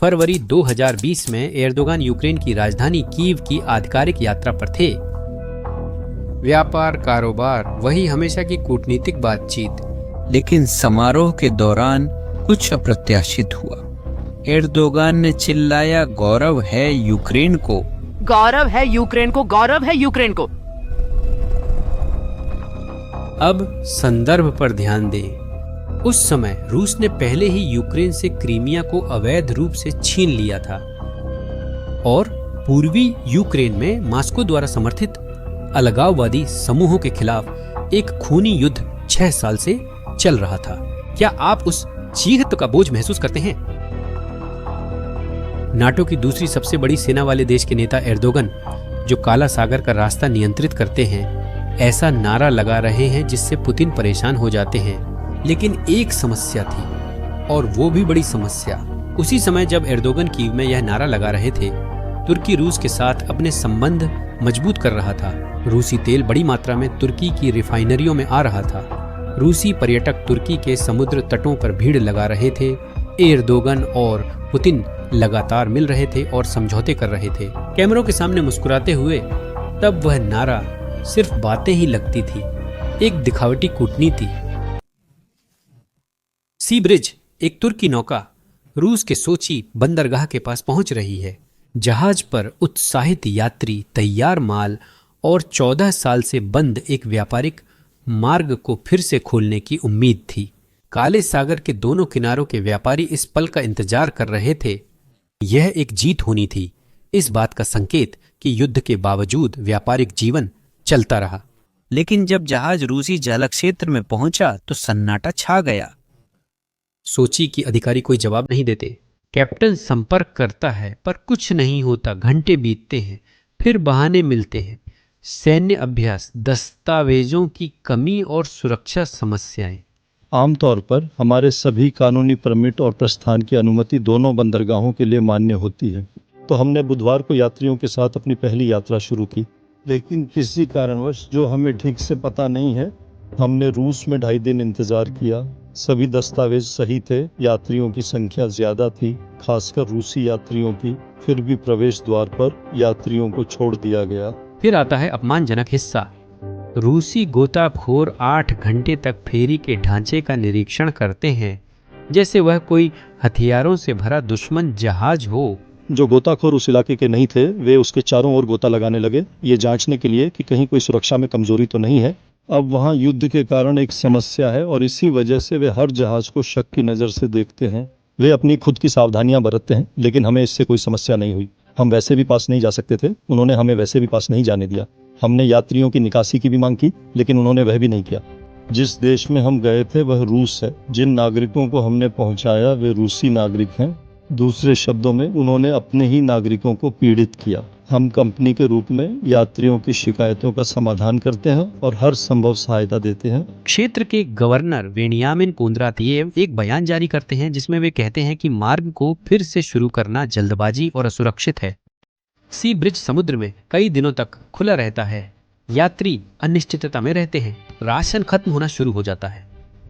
फरवरी 2020 में Erdogan Ukraine की राजधानी कीव की आधिकारिक यात्रा पर थे। व्यापार, कारोबार, वही हमेशा की कूटनीतिक बातचीत। लेकिन समारोह के दौरान कुछ अप्रत्याशित हुआ। एर्दोगान ने चिल्लाया, गौरव है यूक्रेन को, गौरव है यूक्रेन को, गौरव है यूक्रेन को। अब संदर्भ पर ध्यान दें। उस समय रूस ने पहले ही यूक्रेन से क्रीमिया को अवैध रूप से छीन लिया था और पूर्वी यूक्रेन में मॉस्को द्वारा समर्थित अलगाववादी समूहों के खिलाफ एक खूनी युद्ध 6 साल से चल रहा था। क्या आप उस चीख का बोझ महसूस करते हैं? नाटो की दूसरी सबसे बड़ी सेना वाले देश के नेता एर्दोगन, जो काला सागर का रास्ता नियंत्रित करते हैं, ऐसा नारा लगा रहे हैं जिससे पुतिन परेशान हो जाते हैं। लेकिन एक समस्या थी, और वो भी बड़ी समस्या। उसी समय जब एर्दोगन कीव में यह नारा लगा रहे थे, तुर्की रूस के साथ अपने संबंध मजबूत कर रहा था। रूसी तेल बड़ी मात्रा में तुर्की की रिफाइनरियों में आ रहा था। रूसी पर्यटक तुर्की के समुद्र तटों पर भीड़ लगा रहे थे। एर्दोगन और पुतिन लगातार मिल रहे थे और समझौते कर रहे थे, कैमरों के सामने मुस्कुराते हुए। तब वह नारा सिर्फ बातें ही लगती थी, एक दिखावटी कूटनीति। सी ब्रिज, एक तुर्की नौका रूस के सोची बंदरगाह के पास पहुंच रही है। जहाज पर उत्साहित यात्री, तैयार माल और 14 साल से बंद एक व्यापारिक मार्ग को फिर से खोलने की उम्मीद थी। काले सागर के दोनों किनारों के व्यापारी इस पल का इंतजार कर रहे थे। यह एक जीत होनी थी, इस बात का संकेत कि युद्ध के बावजूद व्यापारिक जीवन चलता रहा। लेकिन जब जहाज रूसी जल क्षेत्र में पहुंचा तो सन्नाटा छा गया। सोची कि अधिकारी कोई जवाब नहीं देते। कैप्टन संपर्क करता है पर कुछ नहीं होता। घंटे बीतते हैं, फिर बहाने मिलते हैं। सैन्य अभ्यास, दस्तावेजों की कमी और सुरक्षा समस्याएं। आमतौर पर हमारे सभी कानूनी परमिट और प्रस्थान की अनुमति दोनों बंदरगाहों के लिए मान्य होती है। तो हमने बुधवार को यात्रियों के साथ अपनी पहली यात्रा शुरू की, लेकिन किसी कारणवश जो हमें ठीक से पता नहीं है, हमने रूस में 2.5 दिन इंतजार किया। सभी दस्तावेज सही थे, यात्रियों की संख्या ज्यादा थी, खासकर रूसी यात्रियों की। फिर भी प्रवेश द्वार पर यात्रियों को छोड़ दिया गया। फिर आता है अपमानजनक हिस्सा। रूसी गोताखोर 8 घंटे तक फेरी के ढांचे का निरीक्षण करते हैं, जैसे वह कोई हथियारों से भरा दुश्मन जहाज हो। जो गोताखोर उस इलाके के नहीं थे, वे उसके चारों ओर गोता लगाने लगे, ये जांचने के लिए कि कहीं कोई सुरक्षा में कमजोरी तो नहीं है। अब वहाँ युद्ध के कारण एक समस्या है और इसी वजह से वे हर जहाज को शक की नज़र से देखते हैं। वे अपनी खुद की सावधानियां बरतते हैं, लेकिन हमें इससे कोई समस्या नहीं हुई। हम वैसे भी पास नहीं जा सकते थे, उन्होंने हमें वैसे भी पास नहीं जाने दिया। हमने यात्रियों की निकासी की भी मांग की, लेकिन उन्होंने वह भी नहीं किया। जिस देश में हम गए थे वह रूस है। जिन नागरिकों को हमने पहुंचाया वे रूसी नागरिक हैं। दूसरे शब्दों में उन्होंने अपने ही नागरिकों को पीड़ित किया। हम कंपनी के रूप में यात्रियों की शिकायतों का समाधान करते हैं और हर संभव सहायता देते हैं। क्षेत्र के गवर्नर वेनियामिन कोंद्रातियेव एक बयान जारी करते हैं जिसमें वे कहते हैं कि मार्ग को फिर से शुरू करना जल्दबाजी और असुरक्षित है। सी ब्रिज समुद्र में कई दिनों तक खुला रहता है। यात्री अनिश्चितता में रहते हैं। राशन खत्म होना शुरू हो जाता है।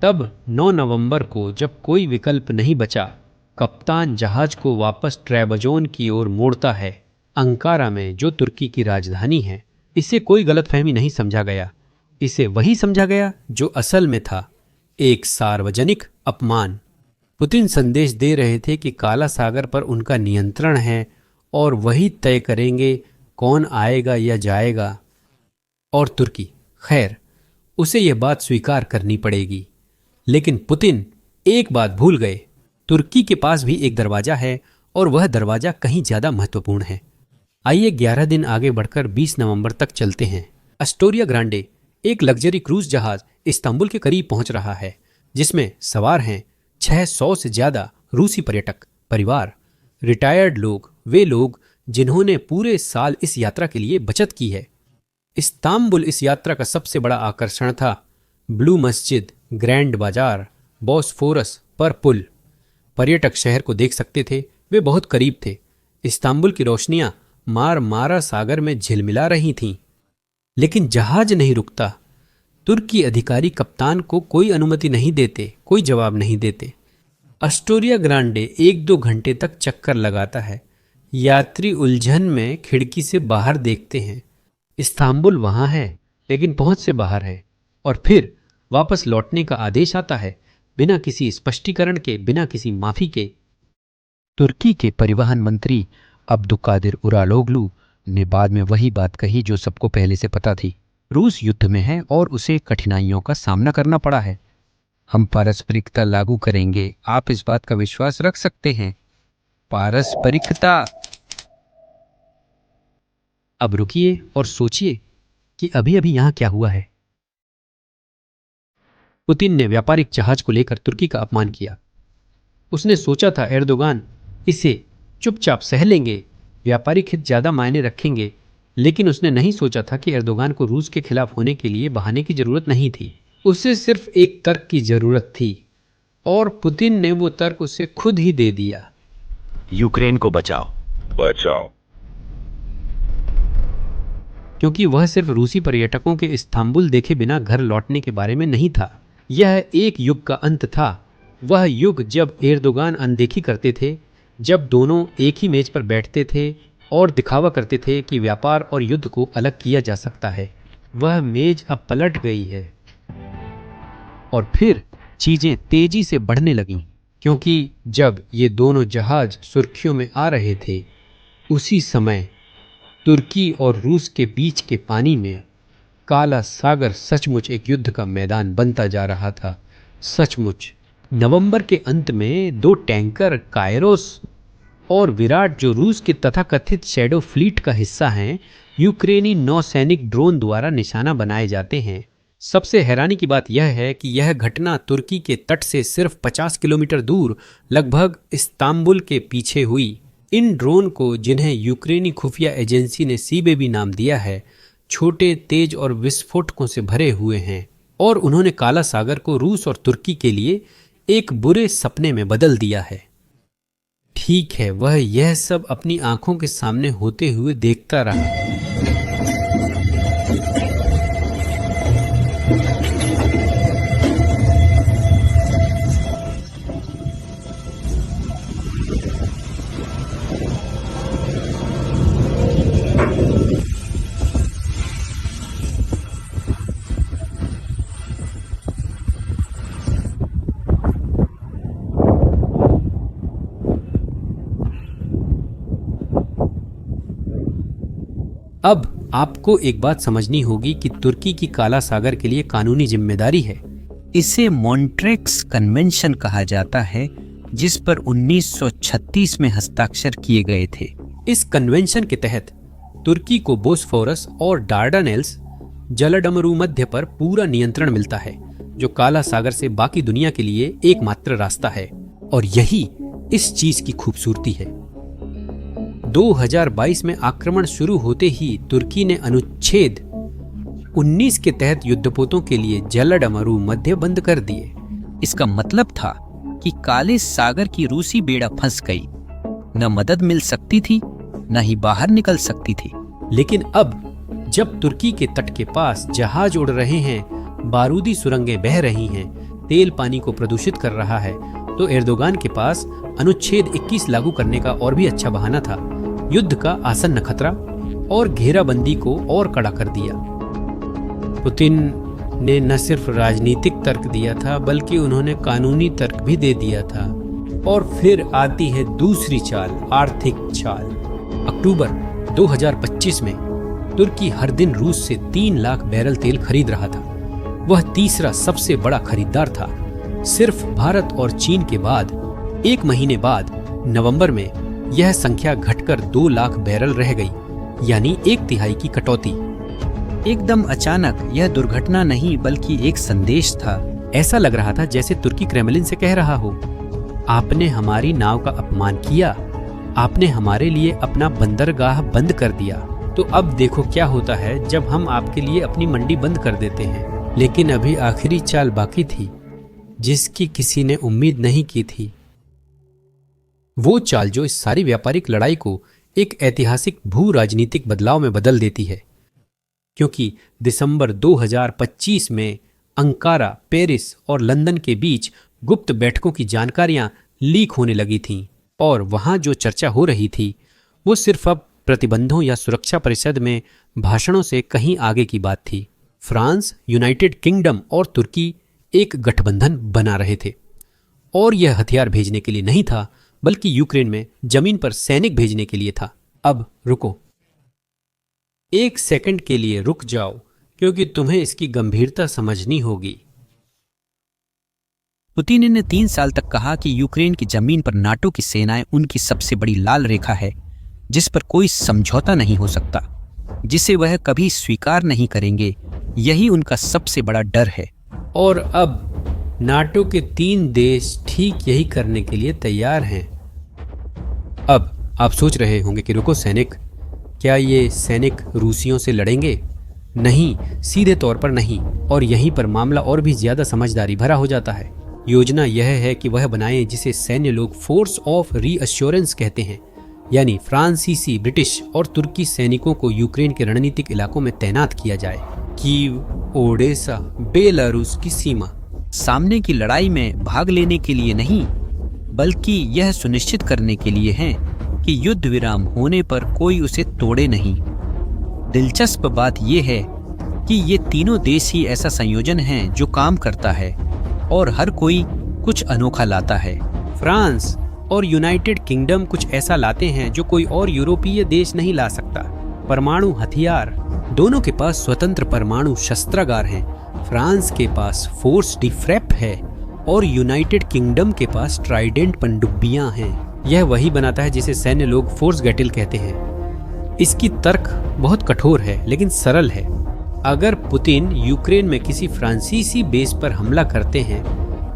तब 9 नवंबर को जब कोई विकल्प नहीं बचा, कप्तान जहाज को वापस ट्रेबजोन की ओर मोड़ता है। अंकारा में, जो तुर्की की राजधानी है, इसे कोई गलतफहमी नहीं समझा गया। इसे वही समझा गया जो असल में था, एक सार्वजनिक अपमान। पुतिन संदेश दे रहे थे कि काला सागर पर उनका नियंत्रण है और वही तय करेंगे कौन आएगा या जाएगा। और तुर्की, खैर, उसे यह बात स्वीकार करनी पड़ेगी। लेकिन पुतिन एक बात भूल गए, तुर्की के पास भी एक दरवाजा है और वह दरवाजा कहीं ज्यादा महत्वपूर्ण है। आइए 11 दिन आगे बढ़कर 20 नवंबर तक चलते हैं। एस्टोरिया ग्रांडे, एक लग्जरी क्रूज जहाज, इस्तांबुल के करीब पहुंच रहा है, जिसमें सवार हैं 600 से ज्यादा रूसी पर्यटक, परिवार, रिटायर्ड लोग, वे लोग जिन्होंने पूरे साल इस यात्रा के लिए बचत की है। इस्तांबुल इस यात्रा का सबसे बड़ा आकर्षण था। ब्लू मस्जिद, ग्रैंड बाजार, बॉस्फोरस पर पुल। पर्यटक शहर को देख सकते थे, वे बहुत करीब थे। इस्तांबुल की रोशनियां मारमारा सागर में झिलमिला रही थीं। लेकिन जहाज नहीं रुकता। तुर्की अधिकारी कप्तान को कोई अनुमति नहीं देते, कोई जवाब नहीं देते। अस्टोरिया ग्रांडे 1-2 घंटे तक चक्कर लगाता है। यात्री उलझन में खिड़की से बाहर देखते हैं। इस्तांबुल वहां है लेकिन पहुंच से बाहर है। और फिर वापस लौटने का आदेश आता है, बिना किसी स्पष्टीकरण के, बिना किसी माफी के। तुर्की के परिवहन मंत्री अब्दुकादिर उरालोगलू ने बाद में वही बात कही जो सबको पहले से पता थी। रूस युद्ध में है और उसे कठिनाइयों का सामना करना पड़ा है। हम पारस्परिकता लागू करेंगे, आप इस बात का विश्वास रख सकते हैं। पारस्परिकता। अब रुकिए और सोचिए कि अभी अभी यहां क्या हुआ है। पुतिन ने व्यापारिक जहाज को लेकर तुर्की का अपमान किया। उसने सोचा था एर्दोगान इसे चुपचाप सह लेंगे, व्यापारिक हित ज्यादा मायने रखेंगे, लेकिन उसने नहीं सोचा था कि एर्दोगान को रूस के खिलाफ होने के लिए बहाने की जरूरत नहीं थी। उसे सिर्फ एक तर्क की जरूरत थी और पुतिन ने वो तर्क उसे खुद ही दे दिया। यूक्रेन को बचाओ। बचाओ। क्योंकि वह सिर्फ रूसी पर्यटकों के इस्तांबुल देखे बिना घर लौटने के बारे में नहीं था। यह एक युग का अंत था। वह युग जब एर्दोगान अनदेखी करते थे, जब दोनों एक ही मेज पर बैठते थे और दिखावा करते थे कि व्यापार और युद्ध को अलग किया जा सकता है। वह मेज अब पलट गई है और फिर चीजें तेजी से बढ़ने लगीं, क्योंकि जब ये दोनों जहाज सुर्खियों में आ रहे थे, उसी समय तुर्की और रूस के बीच के पानी में काला सागर सचमुच एक युद्ध का मैदान बनता जा रहा था। सचमुच। नवंबर के अंत में 2 टैंकर कायरोस और विराट, जो रूस के तथाकथित शैडो फ्लीट का हिस्सा हैं, यूक्रेनी नौसैनिक ड्रोन द्वारा निशाना बनाए जाते हैं। सबसे हैरानी की बात यह है कि यह घटना तुर्की के तट से सिर्फ 50 किलोमीटर दूर, लगभग इस्तांबुल के पीछे हुई। इन ड्रोन को, जिन्हें यूक्रेनी खुफिया एजेंसी ने सी बेबी नाम दिया है, छोटे, तेज और विस्फोटकों से भरे हुए हैं और उन्होंने काला सागर को रूस और तुर्की के लिए एक बुरे सपने में बदल दिया है। ठीक है, वह यह सब अपनी आंखों के सामने होते हुए देखता रहा। अब आपको एक बात समझनी होगी कि तुर्की की काला सागर के लिए कानूनी जिम्मेदारी है। इसे मॉन्ट्रेक्स कन्वेंशन कहा जाता है, जिस पर 1936 में हस्ताक्षर किए गए थे। इस कन्वेंशन के तहत तुर्की को बोस्फोरस और डार्डानेल्स जलडमरू मध्य पर पूरा नियंत्रण मिलता है, जो काला सागर से बाकी दुनिया के लिए एकमात्र रास्ता है। और यही इस चीज की खूबसूरती है। 2022 में आक्रमण शुरू होते ही तुर्की ने अनुच्छेद 19 के तहत युद्धपोतों के लिए जलडमरू मध्य बंद कर दिए। इसका मतलब था कि काले सागर की रूसी बेड़ा फंस गई। न मदद मिल सकती थी, न ही बाहर निकल सकती थी। लेकिन अब जब तुर्की के तट के पास जहाज उड़ रहे हैं, बारूदी सुरंगें बह रही हैं, तेल पानी को प्रदूषित कर रहा है, तो एर्दोगान के पास अनुच्छेद 21 लागू करने का और भी अच्छा बहाना था। युद्ध का आसन्न खतरा और घेराबंदी को और कड़ा कर दिया। पुतिन ने न सिर्फ राजनीतिक तर्क दिया था, बल्कि उन्होंने कानूनी तर्क भी दे दिया था। और फिर आती है दूसरी चाल, आर्थिक चाल। अक्टूबर 2025 में तुर्की हर दिन रूस से 3 लाख बैरल तेल खरीद रहा था। वह तीसरा सबसे बड़ा खरीदार था, सिर्फ भारत और चीन के बाद। 1 महीने बाद नवंबर में यह संख्या घटकर 2 लाख बैरल रह गई, यानी 1/3 की कटौती। एकदम अचानक यह दुर्घटना नहीं बल्कि एक संदेश था। ऐसा लग रहा था जैसे तुर्की क्रेमलिन से कह रहा हो, आपने हमारी नाव का अपमान किया, आपने हमारे लिए अपना बंदरगाह बंद कर दिया, तो अब देखो क्या होता है जब हम आपके लिए अपनी मंडी बंद कर देते हैं। लेकिन अभी आखिरी चाल बाकी थी, जिसकी किसी ने उम्मीद नहीं की थी। वो चाल जो इस सारी व्यापारिक लड़ाई को एक ऐतिहासिक भू राजनीतिक बदलाव में बदल देती है। क्योंकि दिसंबर 2025 में अंकारा, पेरिस और लंदन के बीच गुप्त बैठकों की जानकारियां लीक होने लगी थीं और वहां जो चर्चा हो रही थी वो सिर्फ अब प्रतिबंधों या सुरक्षा परिषद में भाषणों से कहीं आगे की बात थी। फ्रांस, यूनाइटेड किंगडम और तुर्की एक गठबंधन बना रहे थे और यह हथियार भेजने के लिए नहीं था बल्कि यूक्रेन में जमीन पर सैनिक भेजने के लिए था। अब रुको, एक सेकंड के लिए रुक जाओ क्योंकि तुम्हें इसकी गंभीरता समझनी होगी। पुतिन ने 3 साल तक कहा कि यूक्रेन की जमीन पर नाटो की सेनाएं उनकी सबसे बड़ी लाल रेखा है जिस पर कोई समझौता नहीं हो सकता, जिसे वह कभी स्वीकार नहीं करेंगे। यही उनका सबसे बड़ा डर है। और अब नाटो के 3 देश ठीक यही करने के लिए तैयार हैं। अब आप सोच रहे होंगे कि रुको सैनिक, क्या ये सैनिक रूसियों से लड़ेंगे? नहीं, सीधे तौर पर नहीं। और यहीं पर मामला और भी ज्यादा समझदारी भरा हो जाता है। योजना यह है कि वह बनाएं जिसे सैन्य लोग फोर्स ऑफ रीअश्योरेंस कहते हैं, यानी फ्रांसीसी, ब्रिटिश और तुर्की सैनिकों को यूक्रेन के रणनीतिक इलाकों में तैनात किया जाए। कीव, ओडेसा, बेलारूस की सीमा। सामने की लड़ाई में भाग लेने के लिए नहीं, बल्कि यह सुनिश्चित करने के लिए है कि युद्ध विराम होने पर कोई उसे तोड़े नहीं। दिलचस्प बात यह है कि ये तीनों देश ही ऐसा संयोजन है जो काम करता है और हर कोई कुछ अनोखा लाता है। फ्रांस और यूनाइटेड किंगडम कुछ ऐसा लाते हैं जो कोई और यूरोपीय देश नहीं ला सकता। परमाणु हथियार, दोनों के पास स्वतंत्र परमाणु शस्त्रागार हैं। फ्रांस के पास फोर्स डिफ्रेप है और यूनाइटेड किंगडम के पास ट्राइडेंट पनडुब्बियां हैं। यह वही बनाता है जिसे सैन्य लोग फोर्स गैटिल कहते हैं। इसकी तर्क बहुत कठोर है लेकिन सरल है। अगर पुतिन यूक्रेन में किसी फ्रांसीसी बेस पर हमला करते हैं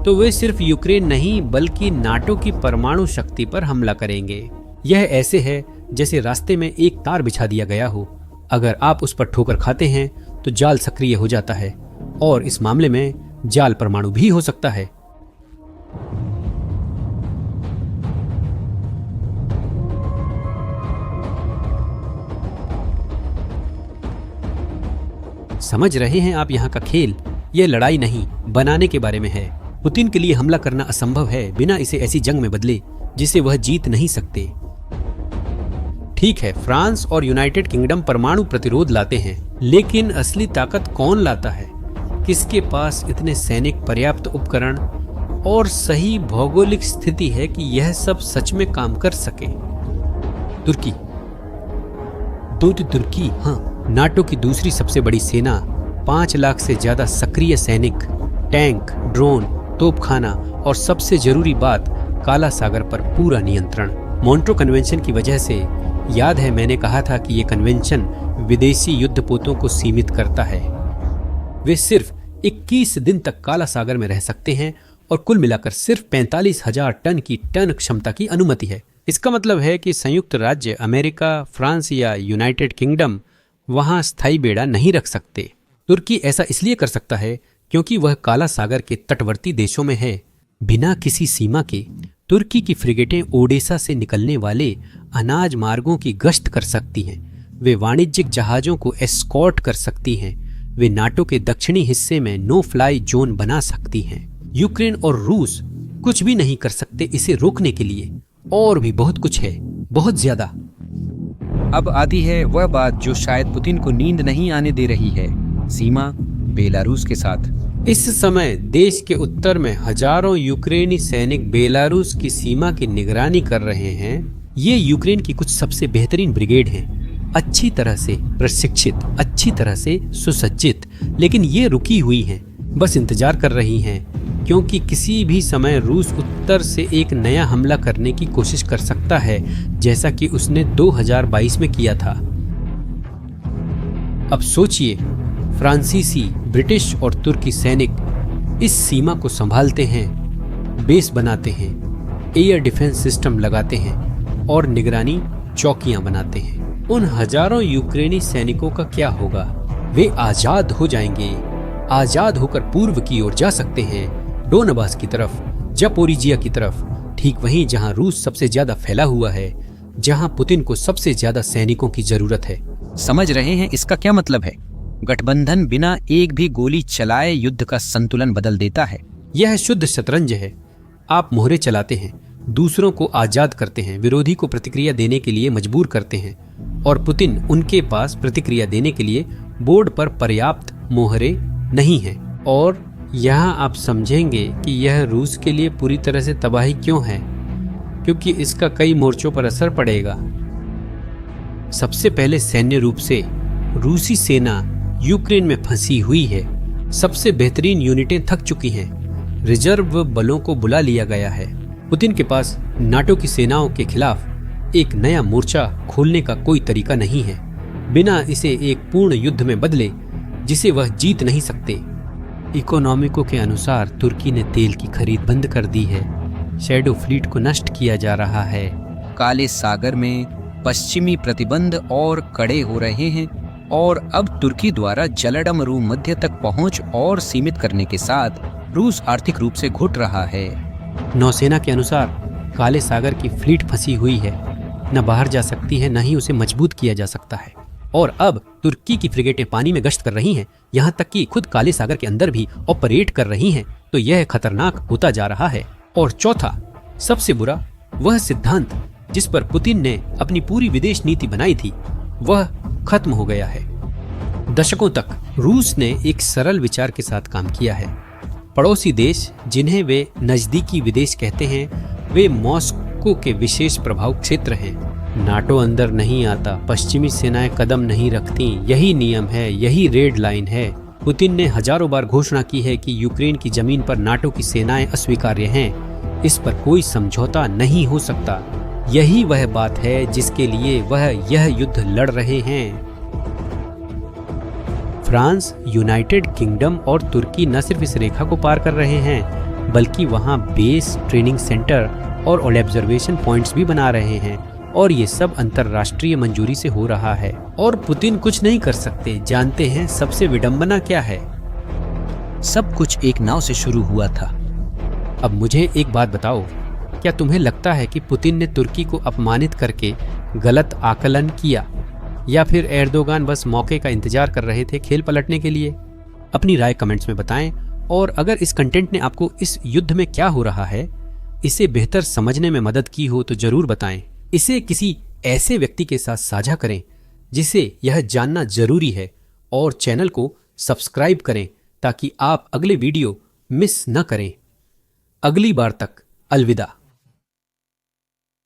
तो वे सिर्फ यूक्रेन नहीं बल्कि नाटो की परमाणु शक्ति पर हमला करेंगे। यह ऐसे है जैसे रास्ते में एक तार बिछा दिया गया हो। अगर आप उस पर ठोकर खाते हैं तो जाल सक्रिय हो जाता है और इस मामले में जाल परमाणु भी हो सकता है। समझ रहे हैं आप यहाँ का खेल? यह लड़ाई नहीं, बनाने के बारे में है। पुतिन के लिए हमला करना असंभव है बिना इसे ऐसी जंग में बदले जिसे वह जीत नहीं सकते। ठीक है, फ्रांस और यूनाइटेड किंगडम परमाणु प्रतिरोध लाते हैं, लेकिन असली ताकत कौन लाता है? किसके पास इतने सैनिक, पर्याप्त उपकरण और सही भौगोलिक स्थिति है कि यह सब सच में काम कर सके? तुर्की। तुर्की, हाँ, नाटो की दूसरी सबसे बड़ी सेना, 5 लाख से ज्यादा सक्रिय सैनिक, टैंक, ड्रोन, तोपखाना और सबसे जरूरी बात, काला सागर पर पूरा नियंत्रण। मॉन्ट्रो कन्वेंशन की वजह से, याद है मैंने कहा था कि यह कन्वेंशन विदेशी युद्धपोतों को सीमित करता है। वे सिर्फ 21 दिन तक काला सागर में रह सकते हैं और कुल मिलाकर सिर्फ 45,000 टन की टन क्षमता की अनुमति है। इसका मतलब है कि संयुक्त राज्य अमेरिका, फ्रांस या यूनाइटेड किंगडम वहां स्थायी बेड़ा नहीं रख सकते। तुर्की ऐसा इसलिए कर सकता है क्योंकि वह काला सागर के तटवर्ती देशों में है। बिना किसी सीमा के तुर्की की फ्रिगेटें ओडेसा से निकलने वाले अनाज मार्गों की गश्त कर सकती हैं। वे वाणिज्यिक जहाजों को एस्कॉर्ट कर सकती हैं। वे नाटो के दक्षिणी हिस्से में नो फ्लाई जोन बना सकती हैं। यूक्रेन और रूस कुछ भी नहीं कर सकते इसे रोकने के लिए। और भी बहुत कुछ है, बहुत ज्यादा। अब आती है वह बात जो शायद पुतिन को नींद नहीं आने दे रही है, सीमा बेलारूस के साथ। इस समय देश के उत्तर में हजारों यूक्रेनी सैनिक बेलारूस की सीमा की निगरानी कर रहे हैं। ये यूक्रेन की कुछ सबसे बेहतरीन ब्रिगेड हैं, अच्छी तरह से प्रशिक्षित, अच्छी तरह से सुसज्जित, लेकिन ये रुकी हुई हैं, बस इंतजार कर रही हैं क्योंकि किसी भी समय रूस उत्तर से एक नया हमला करने की कोशिश कर सकता है, जैसा कि उसने 2022 में किया था। अब सोचिए, फ्रांसीसी, ब्रिटिश और तुर्की सैनिक इस सीमा को संभालते हैं, बेस बनाते हैं, एयर डिफेंस सिस्टम लगाते हैं और निगरानी चौकियां बनाते हैं। उन हजारों यूक्रेनी सैनिकों का क्या होगा? वे आजाद हो जाएंगे। आजाद होकर पूर्व की ओर जा सकते हैं, डोनबास की तरफ, जापोरिजिया की तरफ, ठीक वहीं जहां रूस सबसे ज्यादा फैला हुआ है, जहां पुतिन को सबसे ज्यादा सैनिकों की जरूरत है। समझ रहे हैं इसका क्या मतलब है? गठबंधन बिना एक भी गोली चलाए युद्ध का संतुलन बदल देता है। यह शुद्ध शतरंज है। आप मोहरे चलाते हैं, दूसरों को आजाद करते हैं, विरोधी को प्रतिक्रिया देने के लिए मजबूर करते हैं और पुतिन उनके पास प्रतिक्रिया देने के लिए बोर्ड पर पर्याप्त मोहरे नहीं हैं। और यहाँ आप समझेंगे कि यह रूस के लिए पूरी तरह से तबाही क्यों है, क्योंकि इसका कई मोर्चों पर असर पड़ेगा। सबसे पहले सैन्य रूप से रूसी सेना यूक्रेन में फंसी हुई है। सबसे बेहतरीन यूनिटें थक चुकी हैं। रिजर्व बलों को बुला लिया गया है। पुतिन के पास नाटो की सेनाओं के खिलाफ एक नया मोर्चा खोलने का कोई तरीका नहीं है, बिना इसे एक पूर्ण युद्ध में बदले जिसे वह जीत नहीं सकते। इकोनॉमिको के अनुसार तुर्की ने तेल की खरीद बंद कर दी है। शैडो फ्लीट को नष्ट किया जा रहा है। काले सागर में पश्चिमी प्रतिबंध और कड़े हो रहे हैं और अब तुर्की द्वारा जलडमरू मध्य तक पहुंच और सीमित करने के साथ रूस आर्थिक रूप से घुट रहा है। नौसेना के अनुसार काले सागर की फ्लीट फंसी हुई है, न बाहर जा सकती है, न ही उसे मजबूत किया जा सकता है। और अब तुर्की की फ्रिगेटें पानी में गश्त कर रही हैं, यहाँ तक कि खुद काले सागर के अंदर भी ऑपरेट कर रही हैं। तो यह खतरनाक होता जा रहा है। और चौथा, सबसे बुरा, वह सिद्धांत जिस पर पुतिन ने अपनी पूरी विदेश नीति बनाई थी, वह खत्म हो गया है। दशकों तक रूस ने एक सरल विचार के साथ काम किया है। पड़ोसी देश जिन्हें वे नजदीकी विदेश कहते हैं, वे मॉस्को के विशेष प्रभाव क्षेत्र हैं। नाटो अंदर नहीं आता, पश्चिमी सेनाएं कदम नहीं रखती, यही नियम है, यही रेड लाइन है। पुतिन ने हजारों बार घोषणा की है कि यूक्रेन की जमीन पर नाटो की सेनाएं अस्वीकार्य हैं। इस पर कोई समझौता नहीं हो सकता। यही वह बात है जिसके लिए वह यह युद्ध लड़ रहे हैं। फ्रांस, यूनाइटेड किंगडम और तुर्की न सिर्फ इस रेखा को पार कर रहे हैं, बल्कि वहां बेस, ट्रेनिंग सेंटर और ऑब्जर्वेशन पॉइंट्स भी बना रहे हैं। और ये सब अंतर्राष्ट्रीय मंजूरी से हो रहा है। और पुतिन कुछ नहीं कर सकते। जानते हैं सबसे विडंबना क्या है? सब कुछ एक नाव से शुरू हुआ था। अब मुझे एक बात बताओ, क्या तुम्हें लगता है कि पुतिन ने तुर्की को अपमानित करके गलत आकलन किया, या फिर एर्दोगान बस मौके का इंतजार कर रहे थे खेल पलटने के लिए? अपनी राय कमेंट्स में बताएं। और अगर इस कंटेंट ने आपको इस युद्ध में क्या हो रहा है, इसे बेहतर समझने में मदद की हो तो जरूर बताएं। इसे किसी ऐसे व्यक्ति के साथ साझा करें जिसे यह जानना जरूरी है, और चैनल को सब्सक्राइब करें ताकि आप अगले वीडियो मिस न करें। अगली बार तक अलविदा।